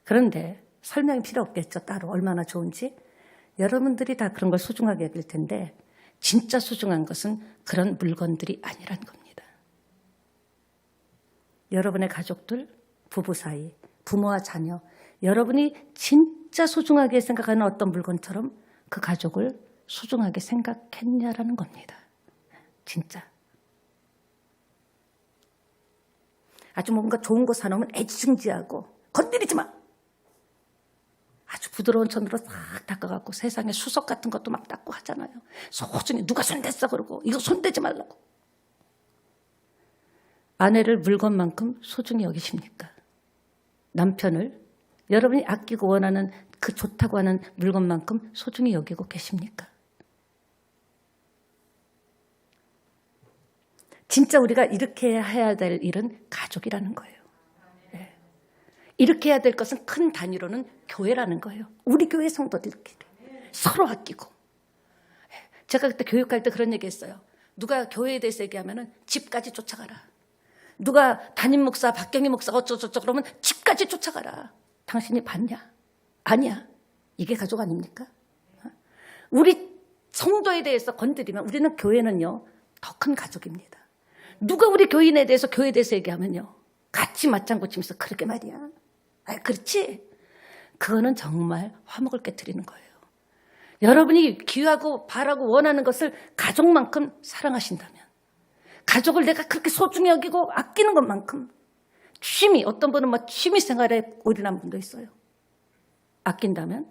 그런데 설명이 필요 없겠죠. 따로 얼마나 좋은지. 여러분들이 다 그런 걸 소중하게 여길 텐데 진짜 소중한 것은 그런 물건들이 아니란 겁니다. 여러분의 가족들, 부부 사이, 부모와 자녀, 여러분이 진짜 소중하게 생각하는 어떤 물건처럼 그 가족을 소중하게 생각했냐라는 겁니다. 진짜. 아주 뭔가 좋은 거 사놓으면 애지중지하고 건드리지 마. 아주 부드러운 천으로 싹 닦아갖고 세상에 수석 같은 것도 막 닦고 하잖아요. 소중히 누가 손댔어 그러고 이거 손대지 말라고. 아내를 물건만큼 소중히 여기십니까? 남편을 여러분이 아끼고 원하는 그 좋다고 하는 물건만큼 소중히 여기고 계십니까? 진짜 우리가 이렇게 해야 될 일은 가족이라는 거예요. 이렇게 해야 될 것은 큰 단위로는 교회라는 거예요. 우리 교회 성도들끼리 서로 아끼고. 제가 그때 교육할 때 그런 얘기 했어요. 누가 교회에 대해서 얘기하면 집까지 쫓아가라. 누가 담임 목사, 박경희 목사 어쩌저쩌 그러면 집까지 쫓아가라. 당신이 봤냐? 아니야. 이게 가족 아닙니까? 우리 성도에 대해서 건드리면 우리는 교회는요 더 큰 가족입니다. 누가 우리 교인에 대해서 교회에 대해서 얘기하면요 같이 맞장구 치면서 그렇게 말이야. 그렇지? 그거는 정말 화목을 깨트리는 거예요. 여러분이 귀하고 바라고 원하는 것을 가족만큼 사랑하신다면 가족을 내가 그렇게 소중히 여기고 아끼는 것만큼 취미, 어떤 분은 막 취미 생활에 올인한 분도 있어요. 아낀다면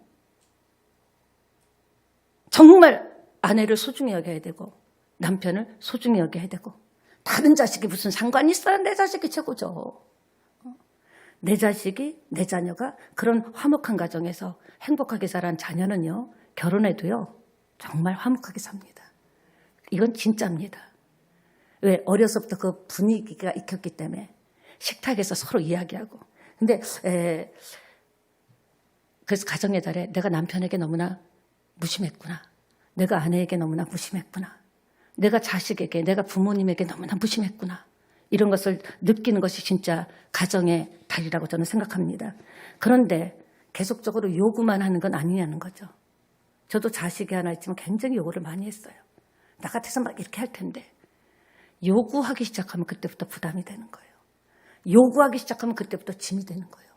정말 아내를 소중히 여겨야 되고 남편을 소중히 여겨야 되고 다른 자식이 무슨 상관이 있어요? 내 자식이 최고죠. 내 자식이, 내 자녀가 그런 화목한 가정에서 행복하게 자란 자녀는요. 결혼해도요. 정말 화목하게 삽니다. 이건 진짜입니다. 왜? 어려서부터 그 분위기가 익혔기 때문에 식탁에서 서로 이야기하고. 근데 그래서 가정의 달에 내가 남편에게 너무나 무심했구나. 내가 아내에게 너무나 무심했구나. 내가 자식에게, 내가 부모님에게 너무나 무심했구나. 이런 것을 느끼는 것이 진짜 가정의 달이라고 저는 생각합니다. 그런데 계속적으로 요구만 하는 건 아니냐는 거죠. 저도 자식이 하나 있지만 굉장히 요구를 많이 했어요. 나 같아서 막 이렇게 할 텐데 요구하기 시작하면 그때부터 부담이 되는 거예요. 요구하기 시작하면 그때부터 짐이 되는 거예요.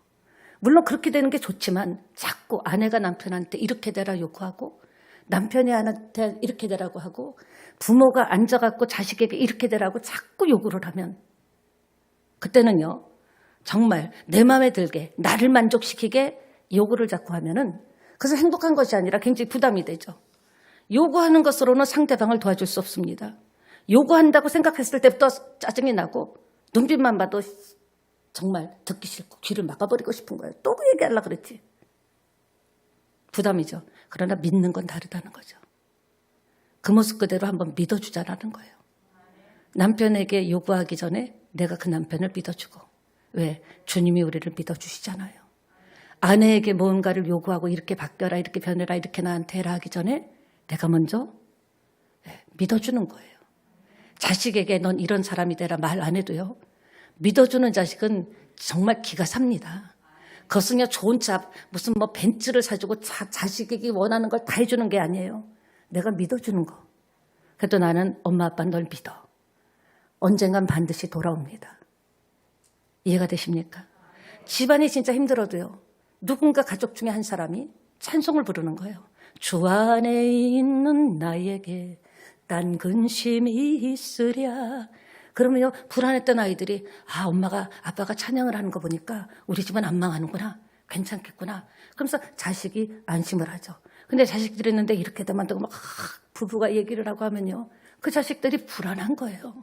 물론 그렇게 되는 게 좋지만 자꾸 아내가 남편한테 이렇게 되라 요구하고 남편이 아내한테 이렇게 되라고 하고 부모가 앉아갖고 자식에게 이렇게 되라고 자꾸 요구를 하면 그때는요 정말 내 마음에 들게 나를 만족시키게 요구를 자꾸 하면은 그래서 행복한 것이 아니라 굉장히 부담이 되죠. 요구하는 것으로는 상대방을 도와줄 수 없습니다. 요구한다고 생각했을 때부터 짜증이 나고 눈빛만 봐도 정말 듣기 싫고 귀를 막아버리고 싶은 거예요. 또 그 얘기하려고 그랬지. 부담이죠. 그러나 믿는 건 다르다는 거죠. 그 모습 그대로 한번 믿어주자라는 거예요. 남편에게 요구하기 전에 내가 그 남편을 믿어주고. 왜? 주님이 우리를 믿어주시잖아요. 아내에게 뭔가를 요구하고 이렇게 바뀌어라, 이렇게 변해라, 이렇게 나한테 해라 하기 전에 내가 먼저 믿어주는 거예요. 자식에게 넌 이런 사람이 되라 말 안 해도요. 믿어주는 자식은 정말 기가 삽니다. 그것은요 좋은 차 무슨 뭐 벤츠를 사주고 자식에게 원하는 걸 다 해주는 게 아니에요. 내가 믿어주는 거. 그래도 나는 엄마 아빠 널 믿어. 언젠간 반드시 돌아옵니다. 이해가 되십니까? 집안이 진짜 힘들어도요. 누군가 가족 중에 한 사람이 찬송을 부르는 거예요. 주 안에 있는 나에게 딴 근심이 있으랴. 그러면요 불안했던 아이들이 엄마가 아빠가 찬양을 하는 거 보니까 우리 집은 안 망하는구나. 괜찮겠구나. 그러면서 자식이 안심을 하죠. 근데 자식들이 있는데 이렇게 되면 막 부부가 얘기를 하고 하면요 그 자식들이 불안한 거예요.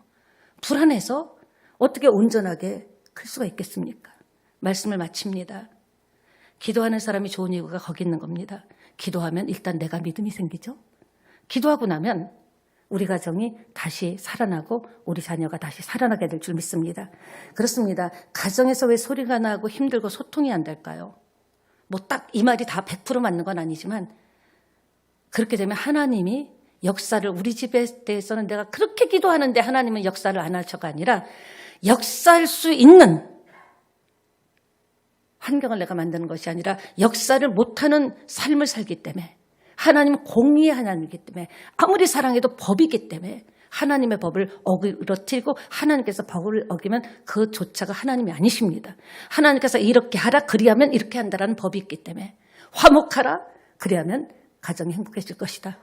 불안해서 어떻게 온전하게 클 수가 있겠습니까? 말씀을 마칩니다. 기도하는 사람이 좋은 이유가 거기 있는 겁니다. 기도하면 일단 내가 믿음이 생기죠. 기도하고 나면 우리 가정이 다시 살아나고 우리 자녀가 다시 살아나게 될 줄 믿습니다. 그렇습니다. 가정에서 왜 소리가 나고 힘들고 소통이 안 될까요? 뭐 딱 이 말이 다 100% 맞는 건 아니지만 그렇게 되면 하나님이 역사를 우리 집에 대해서는 내가 그렇게 기도하는데 하나님은 역사를 안 하셔가 아니라 역사할 수 있는 환경을 내가 만드는 것이 아니라 역사를 못하는 삶을 살기 때문에 하나님은 공의의 하나님이기 때문에 아무리 사랑해도 법이기 때문에 하나님의 법을 어기러뜨리고 하나님께서 법을 어기면 그조차가 하나님이 아니십니다. 하나님께서 이렇게 하라 그리하면 이렇게 한다라는 법이 있기 때문에 화목하라 그리하면 가정이 행복해질 것이다.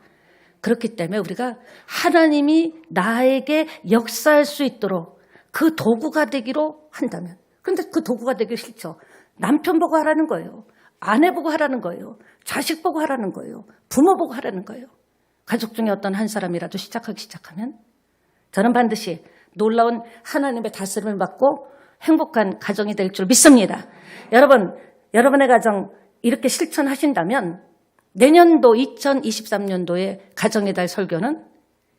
그렇기 때문에 우리가 하나님이 나에게 역사할 수 있도록 그 도구가 되기로 한다면 그런데 그 도구가 되기 싫죠. 남편 보고 하라는 거예요. 아내 보고 하라는 거예요. 자식 보고 하라는 거예요. 부모 보고 하라는 거예요. 가족 중에 어떤 한 사람이라도 시작하기 시작하면 저는 반드시 놀라운 하나님의 다스림을 받고 행복한 가정이 될 줄 믿습니다. 여러분, 여러분의 가정 이렇게 실천하신다면 내년도 2023년도에 가정의 달 설교는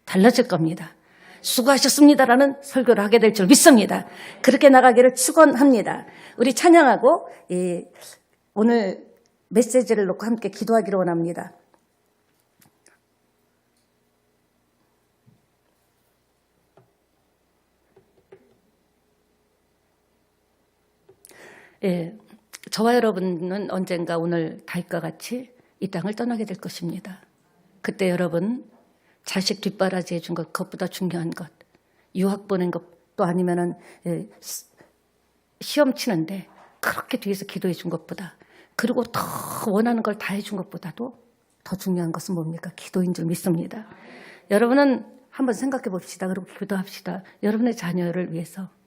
달라질 겁니다. 수고하셨습니다라는 설교를 하게 될 줄 믿습니다. 그렇게 나가기를 축원합니다. 우리 찬양하고 오늘 메시지를 놓고 함께 기도하기를 원합니다. 저와 여러분은 언젠가 오늘 달과 같이 이 땅을 떠나게 될 것입니다. 그때 여러분 자식 뒷바라지 해준 것, 그것보다 중요한 것, 유학 보낸 것도 아니면은 시험 치는데 그렇게 뒤에서 기도해 준 것보다 그리고 더 원하는 걸 다 해준 것보다도 더 중요한 것은 뭡니까? 기도인 줄 믿습니다. 여러분은 한번 생각해 봅시다. 그리고 기도합시다. 여러분의 자녀를 위해서